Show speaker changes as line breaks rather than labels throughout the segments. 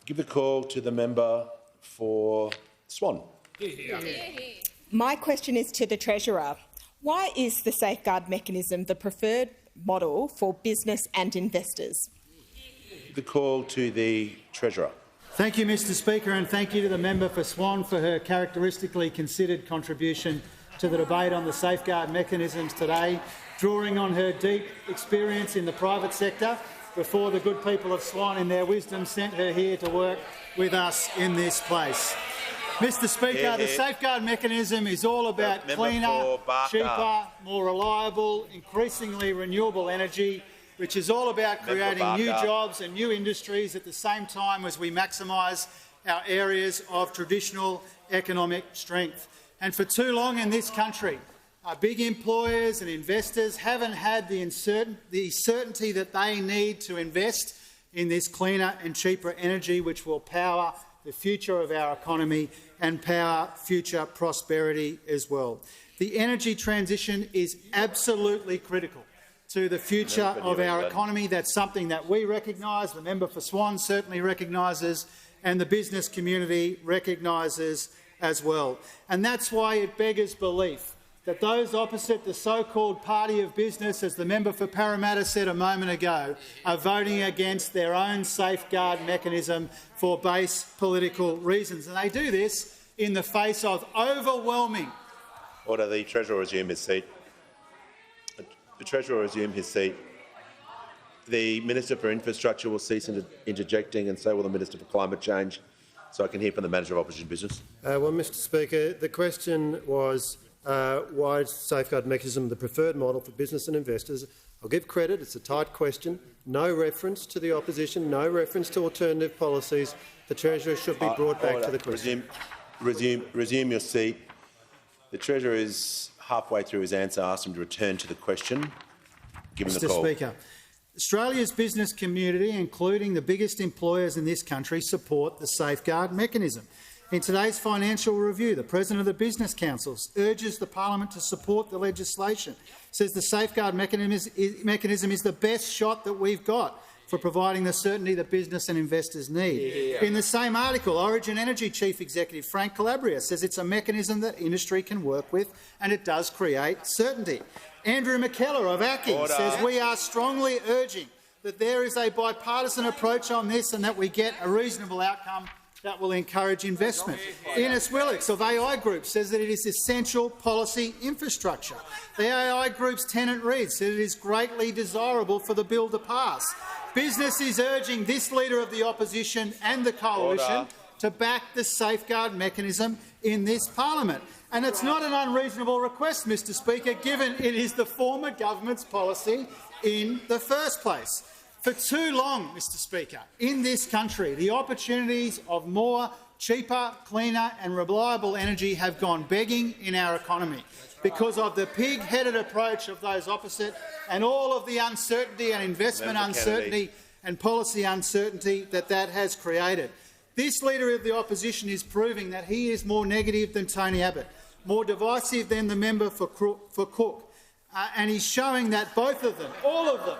Give the call to the member for Swan.
My question is to the Treasurer. Why is the safeguard mechanism the preferred model for business and investors?
Give the call to the Treasurer.
Thank you, Mr Speaker, and thank you to the member for Swan for her characteristically considered contribution to the debate on the safeguard mechanisms today, drawing on her deep experience in the private sector before the good people of Swan in their wisdom sent her here to work with us in this place. Mr Speaker, the safeguard mechanism is all about cleaner, cheaper, more reliable, increasingly renewable energy, which is all about creating new jobs and new industries at the same time as we maximise our areas of traditional economic strength. And for too long in this country, our big employers and investors haven't had the certainty that they need to invest in this cleaner and cheaper energy which will power the future of our economy and power future prosperity as well. The energy transition is absolutely critical to the future of our economy. That's something that we recognise, the member for Swan certainly recognises, and the business community recognises as well. And that's why it beggars belief that those opposite the so-called party of business, as the member for Parramatta said a moment ago, are voting against their own safeguard mechanism for base political reasons. And they do this in the face of overwhelming—
Order. The Treasurer resume his seat. The Treasurer resume his seat. The Minister for Infrastructure will cease interjecting, and so will the Minister for Climate Change, so I can hear from the Manager of Opposition Business.
Well, Mr Speaker, the question was why is safeguard mechanism the preferred model for business and investors? I'll give credit, it's a tight question. No reference to the opposition, no reference to alternative policies. The Treasurer should be brought back to the question.
Resume your seat. The Treasurer is halfway through his answer. Ask him to return to the question. Give him the call.
Mr Speaker, Australia's business community, including the biggest employers in this country, support the safeguard mechanism. In today's financial review, the President of the Business Council urges the Parliament to support the legislation, says the safeguard mechanism is the best shot that we've got for providing the certainty that business and investors need. In the same article, Origin Energy Chief Executive Frank Calabria says it's a mechanism that industry can work with and it does create certainty. Andrew McKellar of ACCI says we are strongly urging that there is a bipartisan approach on this and that we get a reasonable outcome that will encourage investment. Ines Willix of AI Group says that it is essential policy infrastructure. The AI Group's Tennant Reid said it is greatly desirable for the bill to pass. Business is urging this Leader of the Opposition and the Coalition to back the safeguard mechanism in this parliament. And it's not an unreasonable request, Mr Speaker, given it is the former government's policy in the first place. For too long, Mr Speaker, in this country, the opportunities of more cheaper, cleaner and reliable energy have gone begging in our economy because of the pig-headed approach of those opposite and all of the uncertainty and investment uncertainty and policy uncertainty that has created. This Leader of the Opposition is proving that he is more negative than Tony Abbott, more divisive than the member for Cook, and he's showing that both of them, all of them,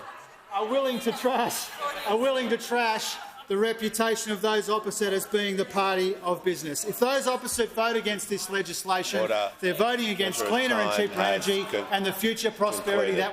are willing to trash the reputation of those opposite as being the party of business. If those opposite vote against this legislation, they're voting against cleaner and cheaper energy and the future prosperity that